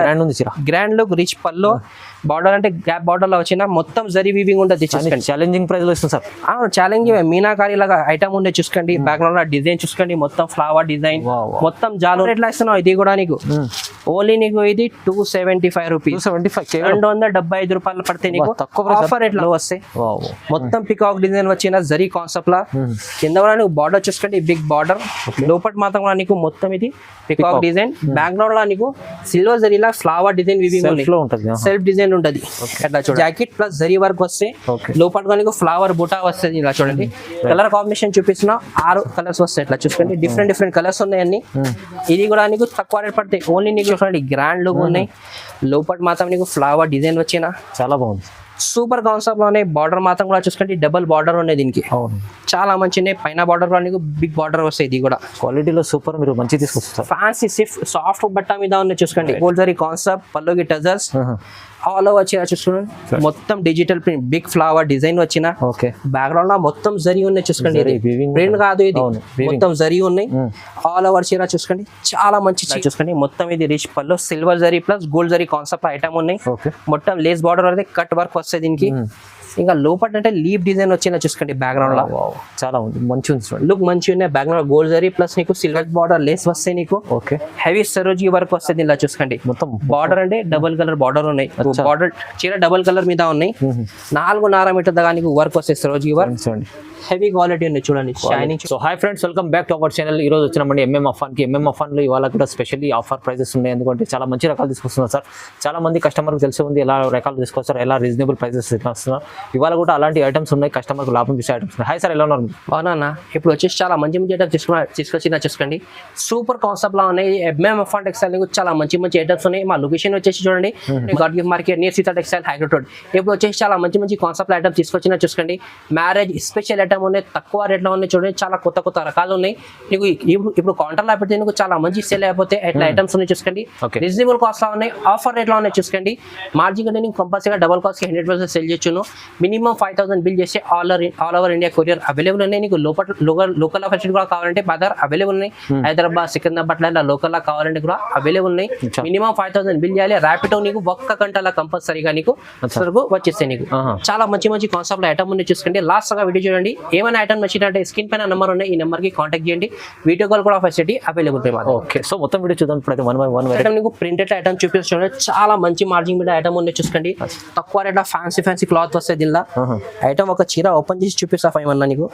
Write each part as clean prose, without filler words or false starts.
Grand ఉంది చీర. Grand look rich పల్లో border అంటే గ్యాప్ బార్డర్ లో వచ్చిన మొత్తం జరీ వీవింగ్ ఉంటుంది. చూసుకోండి ఛాలెంజింగ్ ప్రైస్ లో ఇస్తుంది సార్. ఛాలెంజ్ మీనాకారి లాగా ఐటమ్ ఉండే చూసుకోండి. బ్యాక్గ్రౌండ్ లో డిజైన్ చూసుకోండి, మొత్తం ఫ్లవర్ డిజైన్, మొత్తం జాలు ఎట్లా ఇస్తున్నావు ఇది కూడా నీకు ఓన్లీ నీకు ఇది 275 రూపీస్, 275 రూపాయలు పడితే నీకు ఆఫర్ ఎట్లా వస్తాయి. మొత్తం పికాక్ డిజైన్ వచ్చిన జరీ కాన్సెప్ట్ లా కింద కూడా నీకు బార్డర్ చూసుకోండి, బిగ్ బార్డర్. లోపల మాత్రం కూడా నీకు మొత్తం ఇది పికాక్ డిజైన్, బ్యాక్గ్రౌండ్ లో నీకు సిల్వర్ జరీలా ఫ్లవర్ డిజైన్ సెల్ఫ్ డిజైన్ ఉంటది. అట్లా చూడండి జాకెట్ ప్లస్ జరీ వర్క్ వస్తే లోపల నీకు ఫ్లవర్ బుటా వస్తుంది. ఇలా చూడండి కలర్ కాంబినేషన్ చూపిస్తున్నా 6 కలర్స్ వస్తాయి. ఇట్లా చూసుకోండి డిఫరెంట్ కలర్స్ ఉన్నాయి అన్ని. ఇది కూడా నీకు తక్కువ రేట్ పడతాయి. ఓన్లీ నీకు చూడండి గ్రాండ్ లుక్ ఉన్నాయి. లోపల మాత్రం నీకు ఫ్లవర్ డిజైన్ వచ్చిన చాలా బాగుంది. సూపర్ కాన్సెప్ట్ లోనే బార్డర్ మాత్రం కూడా చూసుకోండి డబుల్ బార్డర్ ఉన్నాయి దీనికి. చాలా మంచి పైన బార్డర్ కూడా నీకు బిగ్ బార్డర్ వస్తాయి. ఇది కూడా క్వాలిటీలో సూపర్, మీరు మంచి తీసుకొస్తారు. ఫ్యాన్సీ సాఫ్ట్ బట్ట మీద ఉన్నాయి చూసుకోండి. గోల్డ్ జరీ కాన్సెప్ట్, పల్లోకి టజర్స్ ఆల్ ఓవర్ వచ్చి చూసుకోండి. మొత్తం digital print, big flower design వచ్చిన బ్యాక్గ్రౌండ్ లో మొత్తం జరీ ఉన్నాయి చూసుకోండి. ప్రింట్ కాదు ఇది, మొత్తం జరీ ఉన్నాయి. ఆల్ ఓవర్ చీర చూసుకోండి చాలా మంచి చూసుకోండి. మొత్తం ఇది rich pallu silver zari plus gold zari concept item ఉన్నాయి. మొత్తం లేస్ బార్డర్ అయితే కట్ వర్క్ వస్తుంది దీనికి. ఇంకా లోపల అంటే లీప్ డిజైన్ వచ్చిన చూసుకోండి. బ్యాక్గ్రౌండ్ లో చాలా ఉంది, మంచి ఉంది లుక్ మంచి ఉన్నాయి. బ్యాక్గ్రౌండ్ గోల్డ్ జరీ ప్లస్ నీకు సిల్వర్ బార్డర్ లేస్ వస్తాయి నీకు. హెవీ సరోజీ వర్క్ వస్తుంది ఇలా చూసుకోండి. మొత్తం బార్డర్ అంటే డబుల్ కలర్ బార్డర్ ఉన్నాయి. బార్డర్ చీర డబుల్ కలర్ మీద ఉన్నాయి. 4.5 మీటర్ దాకా నీకు వర్క్ వస్తాయి సరోజీ వర్క్. హెవీ క్వాలిటీ ఉంది చూడండి shining. So hi friends, welcome back to our channel. ఈ రోజు వచ్చినామండి ఎంఎం అఫాన్కి. ఎంఎం అఫాన్లో ఇవాళ కూడా స్పెషల్లీ ఆఫర్ ప్రైజెస్ ఉన్నాయి. ఎందుకంటే చాలా మంచి రకాలు తీసుకొస్తున్నారు సార్. చాలా మంది కస్టమర్కి తెలిసి ఉంది ఎలా రకాలు తీసుకొస్తారు, ఎలా రీజనబుల్ ప్రైజెస్ ఇస్తున్నారు. ఇవాళ కూడా అలాంటి ఐటమ్స్ ఉన్నాయి, కస్టమర్కి లాభం చేసే ఐటమ్స్ ఉన్నాయి. హాయ్ సార్, ఎలా ఉన్నారు? అవునా, ఇప్పుడు వచ్చేసి చాలా మంచి ఐటమ్స్ తీసుకొచ్చిన చూసుకోండి. సూపర్ కాన్సెప్ట్ లా ఉన్నాయి. ఎంఎం అఫాన్ టెక్స్టైల్ చాలా మంచి ఐటమ్స్ ఉన్నాయి. మా లొకేషన్ వచ్చేసి చూడండి God market near Sita textile high court road. ఇప్పుడు వచ్చేసి చాలా మంచి కాన్సెప్ట్ ఐటమ్స్ తీసుకొచ్చిన చూసుకోండి. మ్యారేజ్ స్పెషల్ ఐటమ్ ఉన్నాయి, తక్కువ రేట్లో ఉన్నాయి చూడండి. చాలా కొత్త రకాలు ఉన్నాయి. నీకు ఇప్పుడు కౌంటర్లో పెడితే నీకు చాలా మంచి సేల్ అయిపోతే ఎట్లా ఐటమ్స్ ఉన్నాయి చూసుకోండి. రీజనబుల్ కాస్ట్ లో ఉన్నాయి, ఆఫర్ రేట్ లో ఉన్నాయి చూసుకోండి. మార్జిన్ కంటే నీకు కంపల్సరీగా డబల్ కాస్ట్ 100% సేల్ చేయొచ్చును. మినిమం 5,000 బిల్ చేస్తే all over India courier available ఉన్నాయి. నీకు లోకల్ ఫెసిలిటీ కూడా కావాలంటే బజార్ అవైలబుల్ ఉన్నాయి. హైదరాబాద్, సికింద్రాబాద్ లా లోకల్ లా కావాలంటే కూడా అవైలబుల్ ఉన్నాయి. మినిమం 5,000 బిల్ చేయాలి. ర్యాపిడో నీకు 1 గంటల కంపల్సరీగా నీకు వచ్చేస్తాయి. నీకు చాలా మంచి కాన్సెప్ట్ లో ఐటమ్ ఉన్నాయి చూసుకోండి. లాస్ట్ గా వీడియో చూడండి. ఏమైనా ఐటమ్ నచ్చినట్టే స్క్రీన్ పైన నెంబర్ ఉన్నాయి, ఈ నెంబర్ కి కాంటాక్ట్ చేయండి. వీడియో కాల్ కూడా ఫెసిలిటీ అవైలబుల్. ఓకే, సో మొత్తం వీడియో చూద్దాం. ఇప్పుడు వన్ బై వన్ ఐటమ్ నీకు ప్రింటెడ్ ఐటమ్ చూపిస్తుంది. చాలా మంచి మార్జిన్ మీద ఐటమ్ ఉన్నాయి చూసుకోండి. తక్కువ రేట్ ఫ్యాన్సీ క్లాత్ వస్తాయి దీనిలో. ఐటమ్ ఒక చీర ఓపెన్ చేసి చూపిస్తా ఫైవ్ నీకు.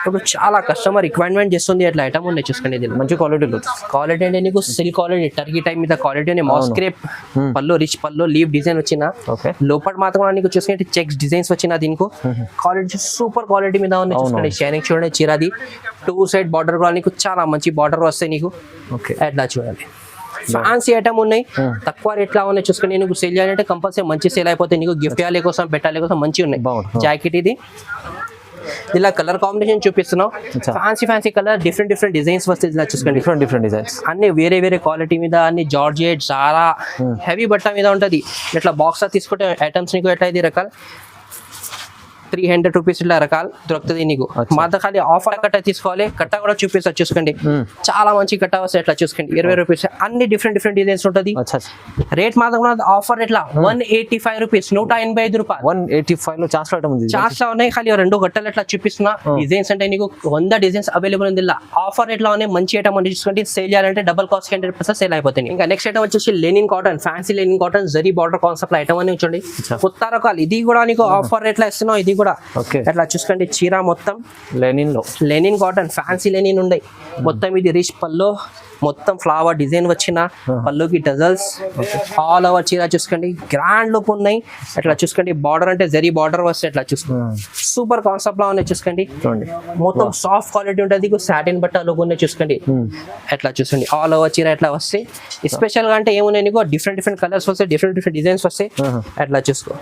ఇప్పుడు చాలా కస్టమర్ రిక్వైర్మెంట్ చేస్తుంది అట్లా ఐటమ్ ఉన్నాయి చూసుకోండి. దీనిలో మంచి క్వాలిటీ అంటే నీకు సిల్క్ క్వాలిటీ, టర్కీ టైప్ మీద క్వాలిటీ, మాస్క్రేప్ పల్లో, రిచ్ పల్లో, లీవ్ డిజైన్ వచ్చిన. లోపల మాత్రం నీకు చూసుకుంటే చెక్స్ డిజైన్స్ వచ్చిన. దీనికి క్వాలిటీ సూపర్ క్వాలిటీ మీద ఉన్నాయి చూసుకోండి. షైనింగ్ చూడండి చీరది. 2 సైడ్ బార్డర్ కూడా నీకు చాలా మంచి బార్డర్ వస్తాయి నీకు. ఎట్లా చూడాలి ఫ్యాన్సీ ఐటమ్ ఉన్నాయి, తక్కువ రేట్ లా ఉన్నాయి చూసుకోండి. నీకు సేల్ చేయాలంటే కంపల్సరీ మంచి సేల్ అయిపోతాయి. నీకు గిఫ్ట్ ఇవ్వాలి కోసం, పెట్టాలి కోసం మంచి ఉన్నాయి. జాకెట్ ఇది ఇలా కలర్ కాంబినేషన్ చూపిస్తున్నాం. ఫ్యాన్సీ కలర్, డిఫరెంట్ డిజైన్స్ వస్తాయి ఇలా చూసుకోండి. డిఫరెంట్ డిజైన్స్ అన్ని వేరే క్వాలిటీ మీద, అన్ని జార్జెట్ చాలా హెవీ బట్ట మీద ఉంటది. ఇట్లా బాక్స్ తీసుకుంటే ఐటమ్స్ నీకు ఎట్లా ఇది రకాలు 300 రూపీస్ ఇట్లా రకాలు దొరుకుతుంది నీకు. మాత్రం ఖాళీ ఆఫర్ కట్ట తీసుకోవాలి. కట్ట కూడా చూపిస్తా చూసుకోండి. చాలా మంచి కట్ట వస్తాయి ఎట్లా చూసుకోండి. 20 రూపీస్ అన్ని డిఫరెంట్ డిజైన్స్ ఉంటుంది. రేట్ మాత్రం ఆఫర్ ఎట్లా 185 రూపీస్, 185 రూపాయలు. 185 లో చార్ట్స్ ఉన్నాయి. ఖాళీ 2 గట్టలు ఎట్లా చూపిస్తున్నా. డిజైన్స్ అంటే నీకు 100 డిజైన్స్ అవైలబుల్ ఉంది. ఆఫర్ రేట్ లో ఉన్నాయి. మంచి ఐటమ్ అంటే చూసుకోండి. సేల్ చేయాలంటే డబల్ కాస్ట్ 100% సేల్ అయిపోతుంది. ఇంకా నెక్స్ట్ ఐటమ్ వచ్చేసి linen cotton, fancy linen cotton zari border concept item అని చూడండి. కొత్త రకాలు ఇది కూడా నీకు ఆఫర్ రేట్ లో ఇస్తున్నావు. ఇది కూడా అట్లా చూసుకోండి. చీర మొత్తం లెనిన్ కాటన్, ఫ్యాన్సీ లెనిన్ ఉన్నాయి. మొత్తం ఇది రిచ్ పల్లో, మొత్తం ఫ్లవర్ డిజైన్ వచ్చిన పల్లుకి టజల్స్. ఆల్ ఓవర్ చీర చూసుకోండి. గ్రాండ్ లుక్ ఉన్నాయి. అట్లా చూసుకోండి. బార్డర్ అంటే జరీ బార్డర్ వస్తే అట్లా చూసుకోండి. సూపర్ కాన్సెప్ట్ లా ఉన్నాయి చూసుకోండి. మొత్తం సాఫ్ట్ క్వాలిటీ ఉంటుంది. సాటిన్ బట్ట లుక్ ఉన్నాయి చూసుకోండి. అట్లా చూసుకోండి. ఆల్ ఓవర్ చీర ఎట్లా వస్తాయి. స్పెషల్ గా అంటే ఏమున్నాయి నీకు డిఫరెంట్ కలర్స్ వస్తాయి, డిఫరెంట్ డిజైన్స్ వస్తాయి. అట్లా చూసుకో.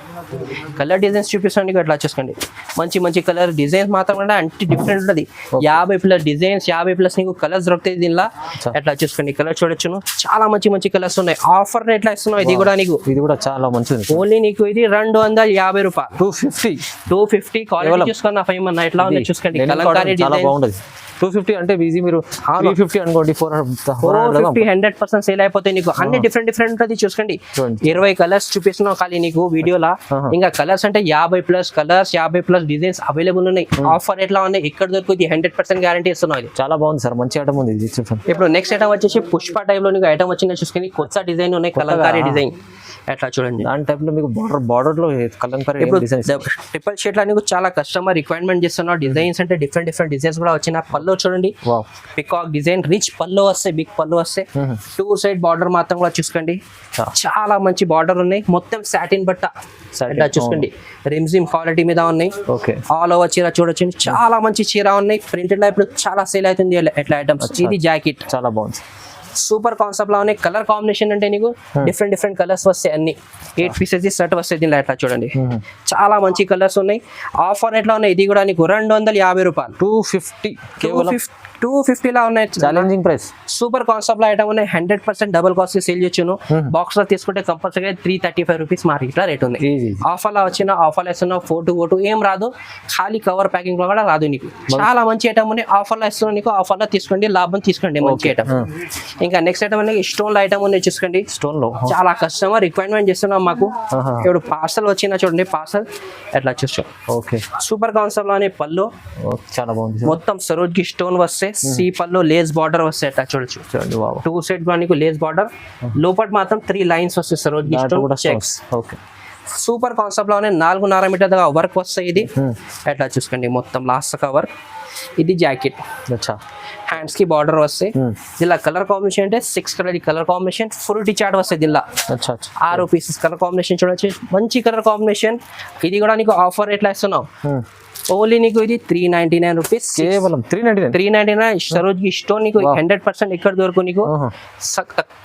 కలర్ డిజైన్స్ చూపిస్తాను. అట్లా చూసుకోండి. మంచి కలర్ డిజైన్స్ మాత్రం అంటే డిఫరెంట్ ఉంటుంది. 50+ డిజైన్స్, 50+ నీకు కలర్స్ దొరుకుతాయి దీనిలో. అట్లా చూసుకోండి. కలర్ చూడొచ్చును. చాలా మంచి కలర్స్ ఉన్నాయి. ఆఫర్ రేట్ లో ఇస్తున్నావు. ఇది కూడా నీకు చాలా మంచిది. ఓన్లీ నీకు ఇది 250 రూపాయలు. 250 క్వాలిటీ చూసుకున్నా ఫైవ్ అన్న ఎట్లా ఉంది చూసుకోండి. కలంకారీ డిజైన్ 250 అంటే ఈజీ మీరు 350 అనుకోండి 400 100% సేల్ అయిపోతాయి నీకు. అన్ని డిఫరెంట్ డిఫరెంట్ ఉంటుంది చూసుకోండి. 20 కలర్స్ చూపిస్తున్నావు ఖాళీ నీకు వీడియోలా. ఇంకా కలర్స్ అంటే 50+ కలర్స్, 50+ డిజైన్స్ అవైలబుల్ ఉన్నాయి. ఆఫర్ ఎట్లా ఉన్నాయి, ఇక్కడ దొరుకుతుంది 100% గ్యారంటీ ఇస్తున్నాం. చాలా బాగుంది సార్, మంచి ఐటమ్ ఉంది ఇది. ఇప్పుడు నెక్స్ట్ ఐటమ్ వచ్చేసి పుష్ప టైప్ లో నీకు ఐటమ్ వచ్చింది చూసుకొని. కొత్త డిజైన్ ఉన్నాయి, కలంకారీ డిజైన్ ఎట్లా చూడండి. దాని టైప్ లో మీకు బార్డర్ లో కలంకారీ డిజైన్స్, ట్రిపుల్ షేడ్ లో నీకు చాలా కస్టమర్ రిక్వైర్మెంట్ చేస్తున్నా. డిజైన్స్ అంటే డిఫరెంట్ డిఫరెంట్ డిజైన్స్ కూడా వచ్చిన. పల్లో చూడండి, పికాక్ డిజైన్ రిచ్ పల్లో వస్తాయి, బిగ్ పల్లో వస్తాయి. 2 సైడ్ బార్డర్ మాత్రం కూడా చూసుకోండి, చాలా మంచి బార్డర్ ఉన్నాయి. మొత్తం సాటిన్ బట్ట ఎట్లా చూసుకోండి, రిమ్జిమ్ క్వాలిటీ మీద ఉన్నాయి. ఆల్ ఓవర్ చీర చూడొచ్చు, చాలా మంచి చీర ఉన్నాయి. ప్రింటెడ్ లో ఇప్పుడు చాలా సేల్ అవుతుంది ఎట్లా ఐటమ్స్. ఇది జాకెట్ చాలా బాగుంది, సూపర్ కాన్సెప్ట్ లో ఉన్నాయి. కలర్ కాంబినేషన్ అంటే నీకు డిఫరెంట్ డిఫరెంట్ కలర్స్ వస్తాయి. అన్ని 8 పీసెస్ సెట్ వస్తాయి దీనిలో. ఎట్లా చూడండి, చాలా మంచి కలర్స్ ఉన్నాయి. ఆఫర్ ఎట్లా ఉన్నాయి, ఇది కూడా నీకు 250 రూపాయలు, 250 లా ఉన్నాయి. ఛాలెంజింగ్ ప్రైస్, సూపర్ కాన్సెప్ట్ లో ఐటమ్ ఉన్నాయి. 100% డబుల్ కాస్ట్ సేల్ చేయొచ్చును. బాక్స్ లో తీసుకుంటే కంపల్సరీ 335 రూపీస్ మార్కెట్ లో రేట్ ఉంది. ఆఫర్ లో వచ్చిన ఆఫర్ ఇస్తున్నా, 4 to 4 ఏం రాదు, ఖాళీ కవర్ ప్యాకింగ్ లో కూడా రాదు నీకు. చాలా మంచి ఐటమ్ ఉన్నాయి. ఆఫర్ లో ఇస్తున్నా నీకు, ఆఫర్ లో తీసుకోండి, లాభం తీసుకోండి, మంచి ఐటమ్. ఇంకా నెక్స్ట్ ఐటమ్ అనేది స్టోన్ లో ఐటమ్ ఉన్నాయి చూసుకోండి. స్టోన్ లో చాలా కస్టమర్ రిక్వైర్మెంట్ చేస్తున్నాం మాకు. ఇప్పుడు పార్సల్ వచ్చిన చూడండి, పార్సల్ ఎట్లా చూస్తాం. ఓకే, సూపర్ కాన్సెప్ట్ లోనే పళ్ళు చాలా బాగుంది. మొత్తం సరోజ్కి స్టోన్ వస్తే, సి పళ్ళు లేస్ బార్డర్ వస్తాయి. అట్లా చూడొచ్చు, 2 సైడ్ నీకు లేస్ బార్డర్, లోపల మాత్రం 3 లైన్స్ వస్తాయి సరోజ్కి stone checks. Okay, super concept లోనే 4.5 మీటర్ దాకా వర్క్ వస్తాయి. ఇది ఎట్లా చూసుకోండి, మొత్తం లాస్ట్ కవర్. ఇది జాకెట్, హ్యాండ్స్ కి బార్డర్ వస్తాయి. ఇలా కలర్ కాంబినేషన్ అంటే 6 కలర్ కలర్ కాంబినేషన్, ఫుల్ టీ చార్ట్ వస్తాయి. దిల్లా 6 పీసెస్ కలర్ కాంబినేషన్ చూడొచ్చు, మంచి కలర్ కాంబినేషన్. ఇది కూడా నీకు ఆఫర్ ఎట్లా ఇస్తున్నావు, ఓన్లీ నీకు ఇది 399 రూపీస్, కేవలం 399. సరోజ్కి స్టోన్ నీకు 100% ఇక్కడ దొరకు. నీకు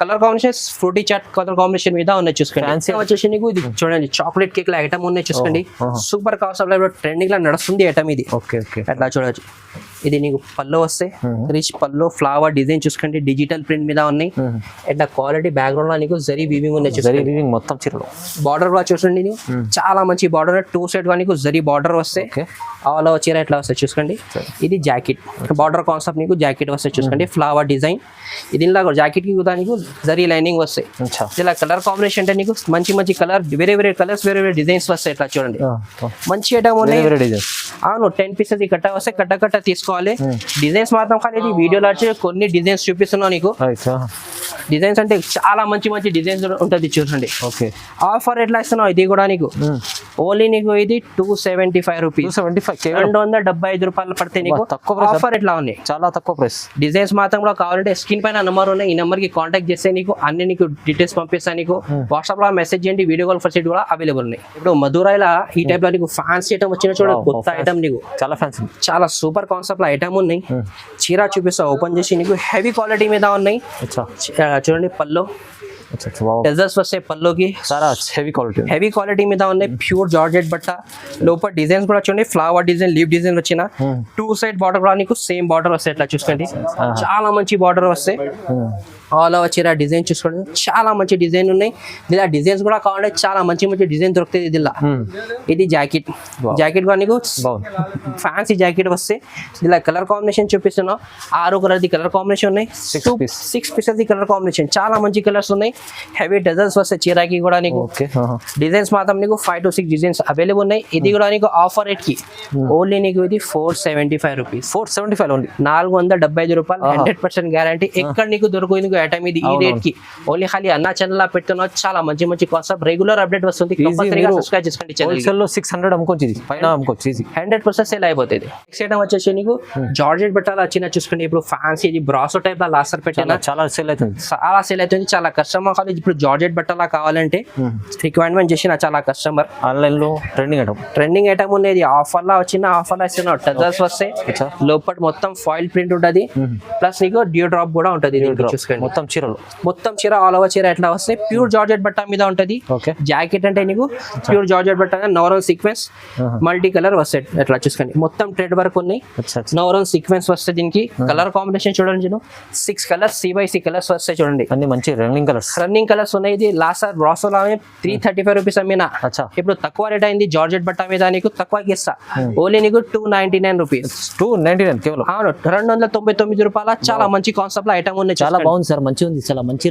colour combination fruity chaat colour combination మీద ఉన్నాయి చూసుకోండి. వచ్చేసి నీకు ఇది చూడండి, చాక్లెట్ కేక్ లో ఐటమ్ ఉన్నాయి చూసుకోండి. సూపర్ కాన్సెప్ట్ ట్రెండింగ్ లో నడుస్తుంది ఐటమ్ ఇది. అట్లా చూడొచ్చు. ఇది నీకు పళ్ళు వస్తాయి, రిచ్ పళ్ళు, ఫ్లవర్ డిజైన్ చూసుకోండి, డిజిటల్ ప్రింట్ మీద ఉన్నాయి. ఇట్లా క్వాలిటీ బ్యాక్గ్రౌండ్ లో నీకు జరీ వీవింగ్ ఉన్నాయి చూసుకోండి. మొత్తం చీరలో బార్డర్ కూడా చూసుకోండి, చాలా మంచి బార్డర్. 2 సైడ్ నీకు జరీ బార్డర్ వస్తాయి. ఆల్ ఓవర్ చీర ఎట్లా వస్తాయి చూసుకోండి. ఇది జాకెట్ బార్డర్ కాన్సెప్ట్, నీకు జాకెట్ వస్తాయి చూసుకోండి, ఫ్లవర్ డిజైన్. ఇది జాకెట్ కి కూడా నీకు జరీ లైనింగ్ వస్తాయి. ఇలా కలర్ కాంబినేషన్ అంటే నీకు మంచి మంచి కలర్, వేరే వేరే కలర్స్, వేరే వేరే డిజైన్స్ వస్తాయి. ఇట్లా చూడండి, మంచి ఐటమ్ ఉన్నాయి. అవును, 10 పీసెస్ కట్ట వస్తాయి, కట్ట తీసుకోవాలి. డిజైన్స్ మాత్రం కానీ ఇది వీడియోలో వచ్చి కొన్ని డిజైన్స్ చూపిస్తున్నా నీకు. డిజైన్స్ అంటే చాలా మంచి మంచి డిజైన్స్ ఉంటుంది చూడండి. ఆఫర్ ఎట్లా ఇస్తున్నావు, ఇది కూడా నీకు ఓన్లీ నీకు ఇది 275 రూపీస్, 275 రూపాయలు పడితే నీకు తక్కువ. ఆఫర్ ఎట్లా ఉన్నాయి, చాలా తక్కువ ప్రైస్. డిజైన్స్ మాత్రం కూడా కావాలంటే స్క్రీన్ పైన నెంబర్ ఉన్నాయి, ఈ నెంబర్ కి కాంటాక్ట్ చేస్తే నీకు అన్ని నీకు డీటెయిల్స్ పంపిస్తాను. నీకు వాట్సాప్ లో మెసేజ్ చేయండి, వీడియో కాల్ ఫెసిలిటీ కూడా అవైలబుల్ ఉన్నాయి. ఇప్పుడు మధురైలో ఈ టైప్ లో నీకు ఫ్యాన్సీ ఐటమ్ వచ్చిన చూడండి, కొత్త ఐటమ్ నీకు చాలా ఫ్యాన్సీ, చాలా సూపర్ కాన్సెప్ట్ లో ఐటమ్ ఉన్నాయి. చీర చూపిస్తా, ఓపెన్ చేసి నీకు హెవీ క్వాలిటీ మీద ఉన్నాయి చూడండి. పల్లో టెజర్స్ వస్తాయి, పల్లోకి చాలా హెవీ క్వాలిటీ మీద ఉన్నాయి. ప్యూర్ జార్జెట్ బట్ట, లోపల డిజైన్స్ కూడా చూడండి, ఫ్లవర్ డిజైన్, లీవ్ డిజైన్ వచ్చిన. 2 సైడ్ బార్డర్ కూడా నీకు సేమ్ బార్డర్ వస్తాయి. ఇట్లా చూసుకోండి, చాలా మంచి బార్డర్ వస్తాయి. ఆల్ ఓవర్ చీర డిజైన్ చూసుకోండి, చాలా మంచి డిజైన్ ఉన్నాయి. ఇలా డిజైన్స్ కూడా కావాలంటే చాలా మంచి మంచి డిజైన్ దొరుకుతుంది ఇలా. ఇది జాకెట్, జాకెట్ కూడా నీకు ఫ్యాన్సీ జాకెట్ వస్తాయి. ఇలా కలర్ కాంబినేషన్ చూపిస్తున్నా, 6 కలర్ కలర్ కాంబినేషన్ ఉన్నాయి. 6 పీసెస్ కలర్ కాంబినేషన్, చాలా మంచి కలర్స్ ఉన్నాయి. హెవీ డజన్స్ వస్తాయి చీరకి కూడా నీకు. డిజైన్స్ మాత్రం నీకు 5 to 6 డిజైన్స్ అవైలబుల్ ఉన్నాయి. ఇది కూడా నీకు ఆఫర్ రేట్ కి ఓన్లీ నీకు ఇది 475 రూపీస్, 475 ఓన్లీ, 475 రూపాయలు, 100% గ్యారంటీ. ఎక్కడ నీకు దొరుకుతుంది ఐటమ్ ఇది ఈ రేట్ కి. ఓన్లీ ఖాళీ అన్నా ఛానల్ లా పెడుతున్నా, చాలా మంచి మంచి కాన్సెప్ట్, రెగ్యులర్ అప్డేట్ వస్తుంది. కంపల్సరీగా సబ్స్క్రైబ్ చేసుకోండి ఛానల్ లో. 600 అమ్ముకోవచ్చు, పైన అమ్ముకోవచ్చు, 100% సేల్ అయిపోతుంది. నెక్స్ట్ ఐటమ్ వచ్చేసి నీకు జార్జెట్ బట్టాలు వచ్చినా చూసుకోండి. ఇప్పుడు ఫ్యాన్సీ ఇది బ్రాసో టైప్ లా లాస్టర్ పెట్టినా చాలా సేల్ అవుతుంది, చాలా సేల్ అవుతుంది. చాలా కస్టమర్ ఖాళీ ఇప్పుడు జార్జెట్ బట్టలా కావాలంటే రిక్వైర్మెంట్ చేసిన చాలా కస్టమర్ ఆన్లైన్ లో ట్రెండింగ్ ఐటమ్ ఉండేది. ఆఫర్ లా వచ్చిన ఆఫర్ లా ఇస్తున్నా, టజర్స్ వస్తాయి, లోపల మొత్తం ఫాయిల్ ప్రింట్ ఉంటుంది, ప్లస్ నీకు డ్యూ డ్రాప్ కూడా ఉంటుంది చూసుకోండి. మొత్తం చీరలు మొత్తం చీర ఆల్ ఓవర్ చీర ఎట్లా వస్తాయి ప్యూర్ జార్జెట్ బట్ట మీద ఉంటది. ఓకే జాకెట్ అంటే నీకు ప్యూర్ జార్జెట్ బట్ట నవరన్ సీక్వెన్స్ మల్టీ కలర్ వస్తాయి. ఎట్లా చూసుకోండి మొత్తం థ్రెడ్ వర్క్ ఉన్నాయి. నవరన్ సీక్వెన్స్ వస్తాయి. దీనికి కలర్ కాంబినేషన్ చూడండి 6 కలర్స్ CYC కలర్స్ వస్తాయి చూడండి. అన్ని మంచి రన్నింగ్ కలర్స్ ఉన్నాయి. ఇది లాస్ట్ బ్రాసోలో 335 రూపీస్ అమ్మినా ఇప్పుడు తక్కువ రేట్ అయింది. జార్జెట్ బట్ట మీద నీకు తక్కువకి ఇస్తా. ఓన్లీ నీకు 299 రూపీస్. 299 కేవలం. అవును 299 రూపాయల చాలా మంచి కాన్సెప్ట్ లో ఐటమ్ ఉన్నాయి. చాలా బాగుంది సార్, మంచిగా ఉంది. చాలా మంచి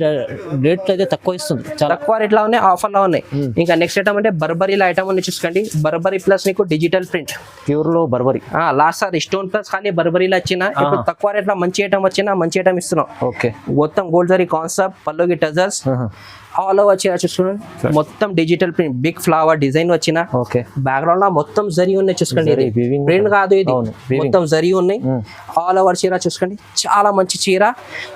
రేట్లు అయితే తక్కువ ఇస్తుంది. చాలా తక్కువ రేట్ లో ఉన్నాయి, ఆఫర్ లో ఉన్నాయి. ఇంకా నెక్స్ట్ ఐటమ్ అంటే బర్బరీలో ఐటమ్ ఉంది చూసుకోండి. బర్బరీ ప్లస్ నీకు డిజిటల్ ప్రింట్ ప్యూర్ లో Burberry. Last sir stone plus కానీ బర్బరీలో వచ్చిన ఇప్పుడు తక్కువ రేట్ లో మంచి ఐటమ్ వచ్చినా మంచి ఐటమ్ ఇస్తున్నాం. ఓకే మొత్తం గోల్డ్ జరీ కాన్సెప్ట్ పల్లోకి టజర్స్ ఆల్ ఓవర్ వచ్చిన చూసుకోండి. మొత్తం digital print big flower design వచ్చిన. ఓకే బ్యాక్గ్రౌండ్ లో మొత్తం జరీ ఉన్నాయి చూసుకోండి. ప్రింట్ కాదు ఇది, మొత్తం జరీ ఉన్నాయి. ఆల్ ఓవర్ చీర చూసుకోండి. చాలా మంచి చీర.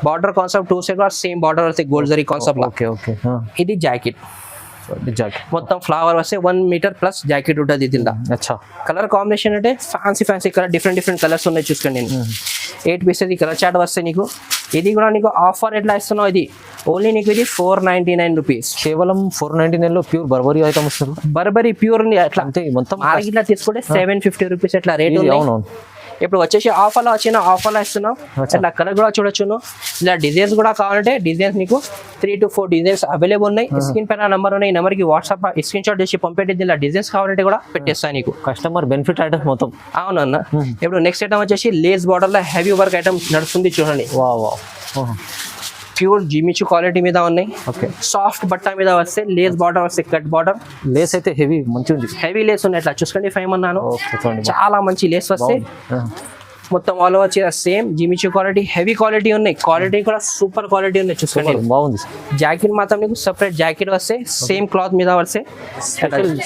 Border concept 2 side same border వస్తాయి gold zari concept. Okay okay ఇది జాకెట్ మొత్తం ఫ్లవర్ వస్తే 1 మీటర్ ప్లస్ జాకెట్ ఉంటుంది. దీంట్లో కలర్ కాంబినేషన్ అంటే ఫ్యాన్సీ కలర్ డిఫరెంట్ కలర్స్ ఉన్నాయి చూసుకోండి. 8 పీసెస్ కలర్ చార్ట్ వస్తాయి నీకు. ఇది కూడా నీకు ఆఫర్ ఎట్లా ఇస్తున్నావు, ఇది ఓన్లీ నీకు ఇది 499 రూపీస్. కేవలం 499 లో ప్యూర్ బర్బరీ ఐటమ్ వస్తుంది. బర్బరీ ప్యూర్ అట్లా అంటే మొత్తం మార్కెట్లో తీసుకుంటే 750 రూపీస్ ఎట్లా రేట్. ఇప్పుడు వచ్చేసి ఆఫర్లో ఇస్తున్నాం. అట్లా కలర్ కూడా చూడొచ్చును. ఇలా డిజైన్స్ కూడా కావాలంటే డిజైన్స్ నీకు 3 to 4 డిజైన్స్ అవైలబుల్ ఉన్నాయి. స్క్రీన్ పైన నెంబర్ ఉన్నాయి. ఈ నెంబర్కి వాట్సాప్ స్క్రీన్ షాట్ చేసి పంపేది. ఇలా డిజైన్స్ కావాలంటే కూడా పెట్టేస్తాను నీకు. కస్టమర్ బెనిఫిట్ ఐటమ్స్ మొత్తం. అవునన్న. ఇప్పుడు నెక్స్ట్ ఐటమ్ వచ్చేసి లేస్ బార్డర్ లో హెవీ వర్క్ ఐటమ్ నడుస్తుంది చూడండి. ప్యూర్ జిమిచు క్వాలిటీ మీద ఉన్నాయి. ఓకే సాఫ్ట్ బట్ట మీద వస్తే లేస్ బార్డర్ వస్తే కట్ బార్డర్. లేస్ అయితే హెవీ మంచి ఉంది. హెవీ లేస్ ఉన్నాయి. అట్లా చూసుకోండి 5 అన్నాను. చాలా మంచి లేస్ వస్తే మొత్తం ఆల్ ఓవర్ చీర same Jimmy Choo quality heavy quality ఉన్నాయి. క్వాలిటీ కూడా సూపర్ క్వాలిటీ ఉన్నాయి చూసుకోండి. బాగుంది. జాకెట్ మాత్రం నీకు సెపరేట్ జాకెట్ వస్తే సేమ్ క్లాత్ మీద వస్తే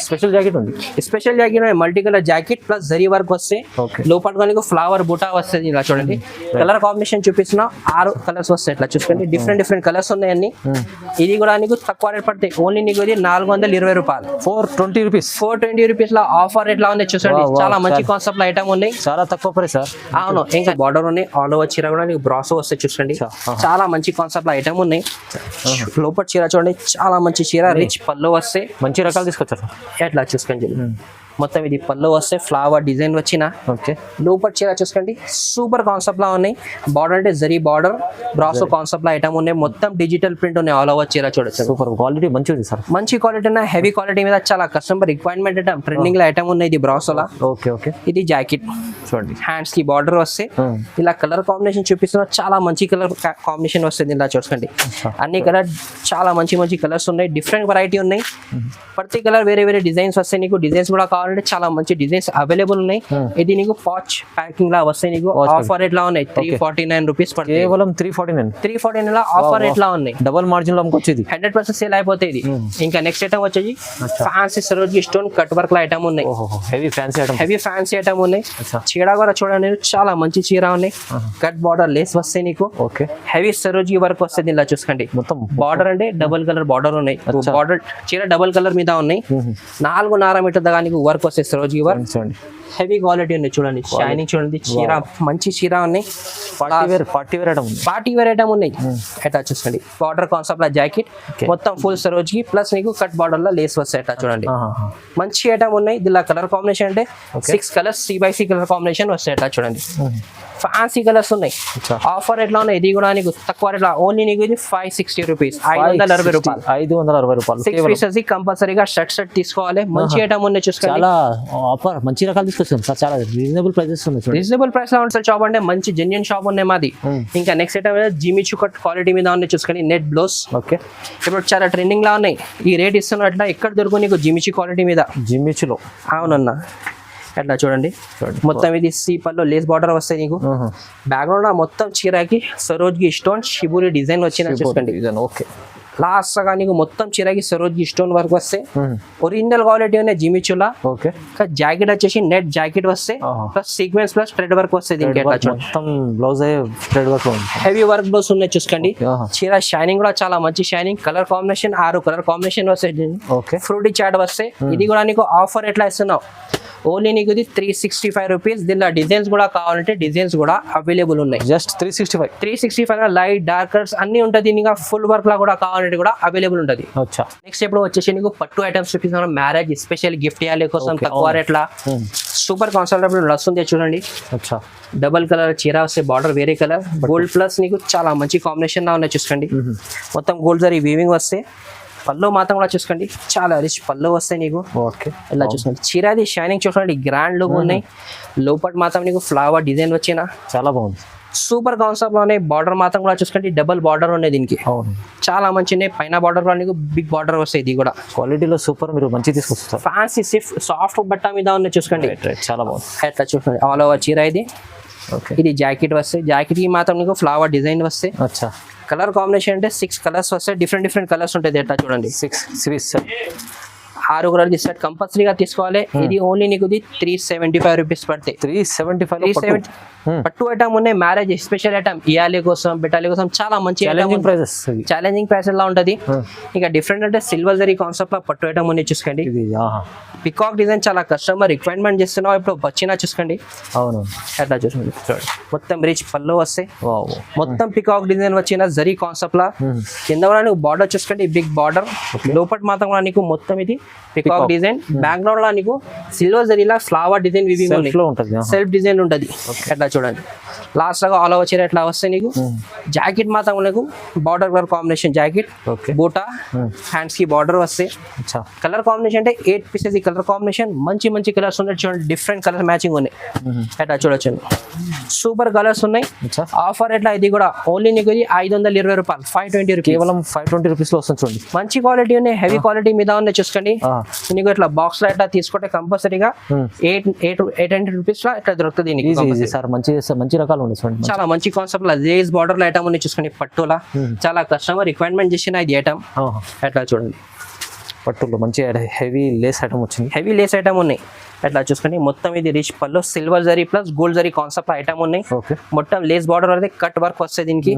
స్పెషల్ జాకెట్ ఉంది. Special jacket multi colour jacket plus zari work వస్తే లోపల నీకు ఫ్లవర్ బుటా వస్తుంది. ఇలా చూడండి కలర్ కాంబినేషన్ చూపిస్తున్నా 6 కలర్స్ వస్తాయి. ఇట్లా చూసుకోండి డిఫరెంట్ కలర్స్ ఉన్నాయన్ని. ఇది కూడా నీకు తక్కువ రేట్ పడతాయి. ఓన్లీ నీకు ఇది 420 రూపాయలు. 420 రూపీస్. 420 రూపీస్ లో ఆఫర్ ఎట్లా ఉంది చూసుకోండి. చాలా మంచి కాన్సెప్ట్ లో ఐటమ్ ఉన్నాయి. చాలా తక్కువ ప్రైస్ సార్. అవును ఇంకా బార్డర్ ఉన్నాయి. ఆల్ ఓవర్ చీర కూడా నీకు బ్రాసో వస్తే చూసుకోండి. చాలా మంచి కాన్సెప్ట్ లో ఐటమ్ ఉన్నాయి. లోపల చీర చూడండి చాలా మంచి చీర. రిచ్ పళ్ళు వస్తే మంచి రకాలు తీసుకొచ్చారు. ఎట్లా చూసుకోండి. మొత్తం ఇది పళ్ళు వస్తే ఫ్లవర్ డిజైన్ వచ్చిన. ఓకే లోపల చీర చూసుకోండి సూపర్ కాన్సెప్ట్ లా ఉన్నాయి. బార్డర్ అంటే జరీ బార్డర్ బ్రాసో కాన్సెప్ట్ లో ఐటమ్ ఉన్నాయి. మొత్తం డిజిటల్ ప్రింట్ ఉన్నాయి. ఆల్ ఓవర్ చీర చూడొచ్చు. సూపర్ క్వాలిటీ మంచిది సార్. మంచి క్వాలిటీ ఉన్నాయి. హెవీ క్వాలిటీ మీద చాలా కస్టమర్ రిక్వైర్మెంట్ ఐటమ్ ట్రెండింగ్ లో ఐటమ్ ఉన్నాయి. ఇది బ్రాసోలా. ఓకే ఓకే ఇది జాకెట్ చూడండి. హ్యాండ్స్ కి బార్డర్ వస్తే ఇలా కలర్ కాంబినేషన్ చూపిస్తున్నా. చాలా మంచి కలర్ కాంబినేషన్ వస్తుంది. ఇలా చూసుకోండి అన్ని కలర్ చాలా మంచి కలర్స్ ఉన్నాయి. డిఫరెంట్ వెరైటీ ఉన్నాయి. ప్రతి కలర్ వేరే డిజైన్స్ వస్తాయి. నీకు డిజైన్స్ కూడా కావాలంటే చాలా మంచి డిజైన్స్ అవైలబుల్ ఉన్నాయి. ఇది నీకు పాచ్ ప్యాకింగ్ లా వస్తాయి. నీకు ఆఫర్ రేట్ లా ఉన్నాయి. 349 రూపీస్ పడుతుంది. కేవలం 349 లా ఆఫర్ రేట్ లా ఉన్నాయి. డబుల్ మార్జిన్ లో అమ్ముకొచ్చేది 100% సేల్ అయిపోతాయి. ఇది ఇంకా నెక్స్ట్ ఐటమ్ వచ్చేసి ఫ్యాన్సీ సరోజీ స్టోన్ కట్ వర్క్ లా ఐటమ్ ఉన్నాయి. హెవీ ఫ్యాన్సీ ఐటమ్ ఉన్నాయి. చీర కూడా చూడండి చాలా మంచి చీర ఉన్నాయి. కట్ బార్డర్ లేస్ వస్తాయి నీకు. ఓకే హెవీ సరోజీ వర్క్ వస్తుంది. ఇలా చూసుకోండి మొత్తం బార్డర్ అంటే డబుల్ కలర్ బార్డర్ ఉన్నాయి. బార్డర్ చీర డబుల్ కలర్ మీద ఉన్నాయి. 4.5 మీటర్ దాకా నీకు వర్క్ వస్తే సరోజీ వర్క్ చూడండి. హెవీ క్వాలిటీ ఉన్నాయి చూడండి. షైనింగ్ చూడండి. చీర మంచి చీర ఉన్నాయి. పార్టీ వేర్ ఐటమ్ ఉన్నాయి. ఎట్లా చూసుకోండి బార్డర్ కాన్సెప్ట్ లా జాకెట్ మొత్తం ఫుల్ సరోజీ ప్లస్ నీకు కట్ బార్డర్ లో లేస్ వస్తాయి. ఎట్లా చూడండి మంచి ఐటమ్ ఉన్నాయి. దీనిలో కలర్ కాంబినేషన్ అంటే 6 కలర్స్ CYC కలర్ కాంబినేషన్ వస్తాయి. ఎట్లా చూడండి ఫ్యాన్సీ కలర్స్ ఉన్నాయి. ఆఫర్ ఎట్లా ఉన్నాయి. ఇది కూడా నీకు తక్కువ రేట్ ఓన్లీ నీకు ఇది 560 రూపీస్. 560 రూపాయలు. 6 పీసెస్ కంపల్సరీగా షర్ట్ తీసుకోవాలి. మంచి ఐటమ్ ఉన్నాయి చూసుకోండి. చాలా ఆఫర్ మంచి రకాలు తీసుకొచ్చాం సార్. చాలా రీజనబుల్ ప్రైసెస్ ఉన్నాయి. రీజనబుల్ ప్రైస్ లో ఉంటుంది షాప్ అంటే మంచి జెన్యూన్ షాప్ ఉన్నాయి మాది. ఇంకా next item Jimmy Choo cut quality మీద ఉన్నాయి చూసుకోండి. Net blouse. ఓకే ఇప్పుడు చాలా ట్రెండింగ్ లా ఉన్నాయి. ఈ రేట్ ఇస్తున్నట్ల ఎక్కడ దొరుకు నీకు జిమిచు క్వాలిటీ మీద. జిమిచులో అవునన్నా ఎట్లా చూడండి మొత్తం ఇది సీపల్లో లేస్ బార్డర్ వస్తాయి నీకు. బ్యాక్గ్రౌండ్ మొత్తం చీరకి సరోజ్కి స్టోన్ షిబూరి డిజైన్ వచ్చింది చూసుకోండి. ఓకే లాస్ట్ గా నీకు మొత్తం చిరాకి సరోజీ స్టోన్ వర్క్ వస్తే ఒరిజినల్ క్వాలిటీ ఉన్నాయి జిమిచులా. ఓకే, జాకెట్ వచ్చేసి నెట్ జాకెట్ వస్తే plus sequence plus thread work వస్తే దీనికి మొత్తం బ్లౌజ్ థ్రెడ్ వర్క్ ఉంది. హెవీ వర్క్ బ్లౌజ్ ఉన్నాయి చూసుకోండి. చీర షైనింగ్ కూడా చాలా మంచి shining. Colour combination 6 colour combination వస్తాయి. ఓకే, ఫ్రూటీ చాట్ వస్తే ఇది కూడా నీకు ఆఫర్ ఎట్లా ఇస్తున్నావు, ఓన్లీ నీకు ఇది 365 రూపీస్. దీనిలో డిజైన్స్ కూడా కావాలంటే డిజైన్స్ కూడా అవైలబుల్ ఉన్నాయి. జస్ట్ 365 లైట్ డార్క్ కలర్స్ అన్ని ఉంటుంది. ఇంకా ఫుల్ వర్క్ లా కూడా కావాలంటే కూడా అవైలబుల్ ఉంటుంది. నెక్స్ట్ ఇప్పుడు వచ్చేసి నీకు పట్టు ఐటమ్స్ చూపిస్తున్నాను. మ్యారేజ్ స్పెషల్ గిఫ్ట్ ఇవ్వాలి కోసం తక్కువ రేట్ లా సూపర్ కాన్సెప్ట్ వస్తుంది చూడండి. డబల్ కలర్ చీర వస్తే బార్డర్ వేరే కలర్ గోల్డ్ ప్లస్ నీకు చాలా మంచి కాంబినేషన్ లా ఉన్నాయి చూసుకోండి. మొత్తం గోల్డ్ జరీ వీవింగ్ వస్తే పళ్ళు మాత్రం కూడా చూసుకోండి, చాలా రిచ్ పళ్ళు వస్తాయి నీకు. ఓకే, ఇలా చూసుకోండి. చీరది షైనింగ్ చూసుకోండి, గ్రాండ్ లుక్ ఉన్నాయి. లోపల మాత్రం నీకు ఫ్లవర్ డిజైన్ వచ్చిన చాలా బాగుంది. సూపర్ కాన్సెప్ట్ లోనే బార్డర్ మాత్రం కూడా చూసుకోండి, డబల్ బార్డర్ ఉన్నాయి దీనికి. చాలా మంచి పైన బార్డర్ కూడా నీకు బిగ్ బార్డర్ వస్తాయి. ఇది కూడా క్వాలిటీలో సూపర్, మీరు మంచి తీసుకొస్తారు. ఫ్యాన్సీ సాఫ్ట్ బట్ట మీద ఉన్నాయి చూసుకోండి, చాలా బాగుంది. ఎట్లా చూసుకోండి ఆల్ ఓవర్ చీర ఇది. ఇది జాకెట్ వస్తే జాకెట్ కి మాత్రం నీకు ఫ్లవర్ డిజైన్ వస్తే. అచ్చా, కలర్ కాంబినేషన్ అంటే 6 కలర్స్ వస్తాయి. డిఫరెంట్ కలర్స్ ఉంటుంది. ఎట్లా చూడండి 6 కలర్ తీసుకోవాలి, కంపల్సరీగా తీసుకోవాలి. ఇది ఓన్లీ నీకు 375 రూపీస్ పడతాయి. 375 పట్టు ఐటమ్ ఉన్నాయి. మ్యారేజ్ స్పెషల్ ఐటమ్ ఇయాలి కోసం బెటాలి కోసం చాలా మంచి ఛాలెంజింగ్ ప్రైస్ ఎలా ఉంటుంది. ఇంకా డిఫరెంట్ అంటే సిల్వర్ జరీ కాన్సెప్ట్ లో పట్టు ఐటమ్ ఉన్నాయి చూసుకోండి. పికాక్ డిజైన్ చాలా కస్టమర్ రిక్వైర్మెంట్ చేస్తున్నావు, ఇప్పుడు వచ్చినా చూసుకోండి. అవును, ఎట్లా చూసుకోండి. మొత్తం రిచ్ పళ్ళు వస్తాయి. మొత్తం పికాక్ డిజైన్ వచ్చిన జరీ కాన్సెప్ట్ లా. కింద కూడా నీకు బార్డర్ చూసుకోండి, బిగ్ బార్డర్. లోపల మాత్రం కూడా నీకు మొత్తం ఇది పికాక్ డిజైన్. బ్యాక్గ్రౌండ్ లో నీకు సిల్వర్ జరీలా ఫ్లవర్ డిజైన్ సెల్ఫ్ డిజైన్ ఉంటుంది. ఎట్లా చూడండి. లాస్ట్ గా ఆల్ ఓవర్ చీర ఎట్లా వస్తాయి నీకు. జాకెట్ మాత్రం నీకు బార్డర్ కలర్ కాంబినేషన్ జాకెట్, బూటా, హ్యాండ్స్ కి బార్డర్ వస్తాయి. కలర్ కాంబినేషన్ అంటే 8 పీసెస్. ఈ కలర్ కాంబినేషన్ మంచి కలర్స్ ఉన్నాయి చూడండి, డిఫరెంట్ కలర్ మ్యాచింగ్ ఉన్నాయి. ఎట్లా చూడొచ్చు, సూపర్ కలర్స్ ఉన్నాయి. ఆఫర్ ఎట్లా ఇది కూడా ఓన్లీ నీకు 520 రూపాయలు, 520 రూపీస్, కేవలం 520 రూపీస్ లో వస్తుంది చూడండి. మంచి క్వాలిటీ ఉన్నాయి, హెవీ క్వాలిటీ మీద ఉన్నాయి చూసుకోండి. నీకు ఇట్లా బాక్స్ లో ఎట్లా తీసుకుంటే కంపల్సరీగా 800 రూపీస్ లో ఇట్లా దొరుకుతుంది సార్. మంచి రకాలు ఉన్నాయి చూడండి. చాలా మంచి కాన్సెప్ట్ లా లేస్ బార్డర్ లో ఐటమ్ ఉన్నాయి చూసుకోండి. పట్టులా చాలా కస్టమర్ రిక్వైర్మెంట్ చేసిన ఇది ఐటమ్. ఎట్లా చూడండి, పట్టులో మంచి హెవీ లేస్ ఐటమ్ వచ్చింది. హెవీ లేస్ ఐటమ్ ఉన్నాయి. ఎట్లా చూసుకోండి. మొత్తం ఇది రిచ్ పళ్ళు silver zari plus gold zari concept item ఉన్నాయి. మొత్తం లేస్ బార్డర్ అయితే కట్ వర్క్ వస్తుంది దీనికి.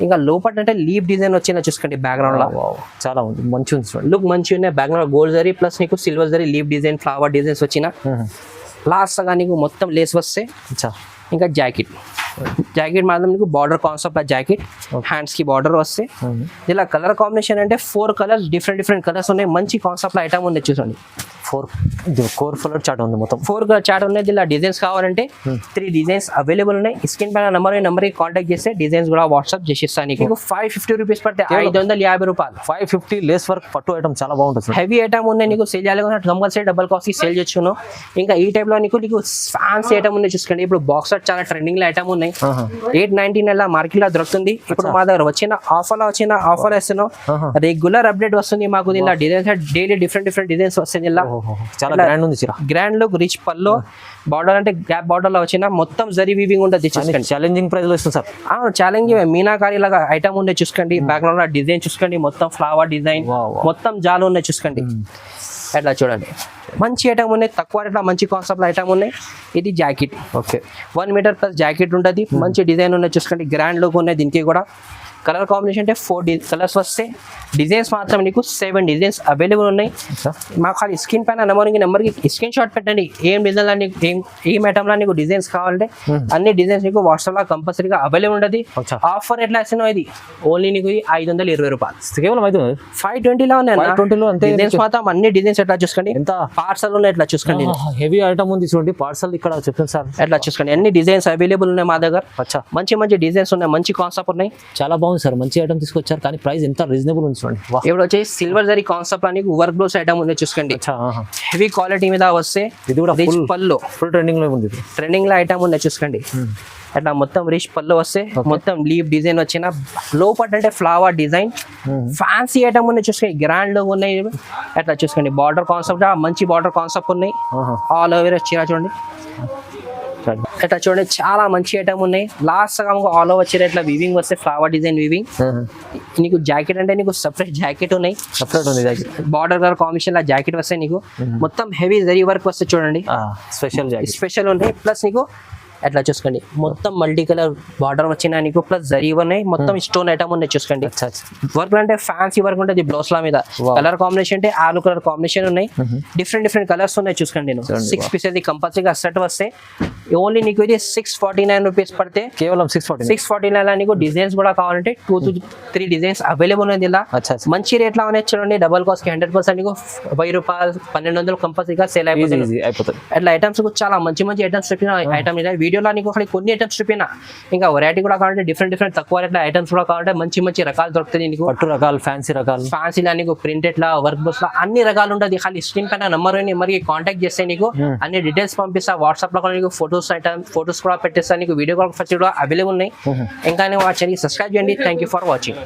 ఇంకా లోపల అంటే లీప్ డిజైన్ వచ్చిందా చూసుకోండి. బ్యాక్గ్రౌండ్ లో చాలా మంచి ఉంది, లుక్ మంచి ఉన్నాయి. బ్యాక్గ్రౌండ్ గోల్డ్ జరీ ప్లస్ నీకు silver zari leap design flower designs వచ్చిన. లాస్ట్ గా నీకు మొత్తం లేస్ వస్తే. ఇంకా జాకెట్ మాత్రం నీకు బార్డర్ కాన్సెప్ట్ జాకెట్, హ్యాండ్స్ కి బార్డర్ వస్తే. ఇలా కలర్ కాంబినేషన్ అంటే 4 కలర్స్ డిఫరెంట్ కలర్స్ ఉన్నాయి. మంచి కాన్సెప్ట్ ఐటమ్ ఉంది చూడండి. 4 కలర్ చాట్ ఉంది, మొత్తం 4 కలర్ చాట్ ఉన్నాయి. ఇలా డిజైన్స్ కావాలంటే 3 డిజైన్స్ అవైలబుల్ ఉన్నాయి. స్క్రీన్ పైన నెంబర్ కి కాంటాక్ట్ చేస్తే డిజైన్స్ కూడా వాట్సాప్ చేసిస్తాను. నీకు 550 రూపీస్ పడితే 550 రూపాయలు. 550 లేస్ వర్క్ పట్టు ఐటమ్ చాలా బాగుంటుంది. హెవీ ఐటమ్ ఉన్నాయి. నీకు సేల్ చేయాలి కంపల్సరీ డబల్ కాఫీ సేల్ చేసుకున్నావు. ఇంకా ఈ టైప్ లో నీకు ఫ్యాన్సీ ఐటమ్ ఉన్నాయి చూసుకోండి. ఇప్పుడు బాక్స్ చాలా ట్రెండింగ్ లో ఐటమ్ ఉన్నాయి. 899 మార్కెట్ లో దొరుకుతుంది. ఇప్పుడు మా దగ్గర వచ్చిన ఆఫర్ ఇస్తున్నాం. రెగ్యులర్ అప్డేట్ వస్తుంది మాకు. ఇలా డిజైన్స్ డైలీ డిఫరెంట్ డిజైన్స్ వస్తుంది. ఇలా చాలా గ్రాండ్ ఉంది. గ్రాండ్ లుక్ రిచ్ పల్లో బార్డర్ అంటే గ్యాప్ బార్డర్ లో వచ్చిన మొత్తం జరీ వీవింగ్ ఉంటుంది. ఛాలెంజింగ్ ప్రైస్ లో ఇస్తుంది సార్. ఛాలెంజింగ్ మీనాకారి లాగా ఐటమ్ ఉన్నాయి చూసుకోండి. బ్యాక్గ్రౌండ్ లో డిజైన్ చూసుకోండి, మొత్తం ఫ్లవర్ డిజైన్, మొత్తం జాలు ఉన్నాయి చూసుకోండి. ఎట్లా చూడండి, మంచి ఐటమ్ ఉన్నాయి. తక్కువ రేట్లో మంచి కాన్సెప్ట్ ఐటమ్ ఉన్నాయి. ఇది jacket. Okay, 1 metre plus jacket ఉంటుంది. మంచి డిజైన్ ఉన్నాయి చూసుకోండి. గ్రాండ్ లుక్ ఉన్నాయి దీనికి కూడా. కలర్ కాంబినేషన్ అంటే 4 కలర్స్ వస్తే. డిజైన్స్ మాత్రం నీకు 7 డిజైన్స్ అవైలబుల్ ఉన్నాయి. మాకు ఖాళీ స్క్రీన్ పైన నెంబర్కి స్క్రీన్ షాట్ పెట్టండి. ఏం డిజైన్ నీకు ఏం ఐటమ్లో నీకు డిజైన్స్ కావాలంటే అన్ని డిజైన్స్ నీకు వాట్సాప్ లో కంపల్సరీగా అవైలబుల్ ఉంటుంది. ఆఫర్ ఎట్లా ఇస్తున్నావు, ఇది ఓన్లీ నీకు 520 రూపాయలు, కేవలం 520 లో ఉన్నాయి. 520 అంతే. డిజైన్స్ మాత్రం అన్ని డిజైన్స్ ఎట్లా చూసుకోండి. ఎంత పార్సల్ ఉన్నాయి ఎట్లా చూసుకోండి. హెవీ ఐటమ్ ఉంది చూడండి. పార్సల్ ఇక్కడ చెప్పండి సార్. ఎట్లా చూసుకోండి. అన్ని డిజైన్స్ అవైలబుల్ ఉన్నాయి మా దగ్గర. మంచి డిజైన్స్ ఉన్నాయి, మంచి కాన్సెప్ట్ ఉన్నాయి. చాలా బాగుంది సార్. మంచి ఐటమ్ తీసుకొచ్చారు, కానీ ప్రైస్ ఎంత రీజనబుల్ ఉంది చూడండి. ఇప్పుడు వచ్చేసి సిల్వర్ జరీ కాన్సెప్ట్ అని వర్క్ బ్లౌజ్ ఐటమ్ ఉంది చూసుకోండి. హెవీ క్వాలిటీ మీద వస్తే. ఇది కూడా పల్లో ఫుల్ ట్రెండింగ్ లో ఉంది. ట్రెండింగ్ లో ఐటమ్ ఉంది చూసుకోండి. అట్లా మొత్తం రిచ్ పళ్ళు వస్తే. మొత్తం లీవ్ డిజైన్ వచ్చిన. లోపల అంటే ఫ్లవర్ డిజైన్ ఫ్యాన్సీ ఐటమ్ ఉన్నాయి చూసుకోండి. గ్రాండ్ లో ఉన్నాయి. అట్లా చూసుకోండి. బార్డర్ కాన్సెప్ట్ మంచి బార్డర్ కాన్సెప్ట్ ఉన్నాయి. ఆల్ ఓవర్ చీర చూడండి. ఇట్లా చూడండి చాలా మంచి ఐటమ్ ఉన్నాయి. లాస్ట్ గా ఆల్ ఓవర్ చీర ఇట్లా వీవింగ్ వస్తే ఫ్లవర్ డిజైన్ వీవింగ్. నీకు జాకెట్ అంటే నీకు సపరేట్ జాకెట్ ఉన్నాయి, సపరేట్ ఉంది జాకెట్, బార్డర్ కలర్ కాంబినేషన్ లా జాకెట్ వస్తాయి నీకు. మొత్తం హెవీ జరీ వర్క్ వస్తే చూడండి, స్పెషల్ జాకెట్ స్పెషల్ ఉన్నాయి. ప్లస్ నీకు ఎట్లా చూసుకోండి మొత్తం మల్టీ కలర్ బార్డర్ వచ్చిన నీకు, ప్లస్ జరీ ఉన్నాయి, మొత్తం స్టోన్ ఐటమ్ ఉన్నాయి చూసుకోండి. వర్క్ అంటే ఫ్యాన్సీ వర్క్ ఉంటుంది బ్లౌజ్ లా మీద. కలర్ కాంబినేషన్ అంటే ఆలు కలర్ కాంబినేషన్ ఉన్నాయి, డిఫరెంట్ కలర్స్ ఉన్నాయి చూసుకోండి. 6 పీసెస్ కంపల్సరీగా సెట్ వస్తే ఓన్లీ నీకు ఇది 649 రూపీస్ పడితే, కేవలం 649 నీకు డిజైన్స్ కూడా కావాలంటే 2 to 3 డిజైన్స్ అవైలబుల్ ఉంది ఇలా. మంచి రేట్ లో ఉన్నాయి చూడండి. డబల్ కాస్ట్ కి 100% నీకు 1000 రూపాయలు 1200 కంపల్సరీగా సేల్ అయిపోతుంది. అట్లా ఐటమ్స్ చాలా మంచి ఐటమ్స్ చెప్పిన ఐటమ్ వీడియోలో నీకు కొన్ని ఐటమ్స్ చూపినా, ఇంకా వెరైటీ కూడా కావాలంటే డిఫరెంట్ తక్కువ రేట్ల ఐటమ్స్ కూడా కావాలంటే మంచి రకాలు దొరుకుతాయి నీకు. పట్టు రకాలు, ఫ్యాన్సీ లా నీకు ప్రింటెడ్ లా, వర్క్ బుక్స్ లా అన్ని రకాలు ఉంటుంది. ఖాళీ స్క్రీన్ పైన నెంబర్ మరి కాంటాక్ట్ చేస్తే నీకు అన్ని డీటెయిల్స్ పంపిస్తా. వాట్సాప్ లో కూడా నీకు ఫొటోస్ కూడా పెట్టేస్తా. నీకు వీడియో కాల్ ఫస్ట్ కూడా అవైలబుల్ ఉన్నాయి. ఇంకా మా ఛానల్ సబ్స్క్రైబ్ చేయండి. Thank you for watching.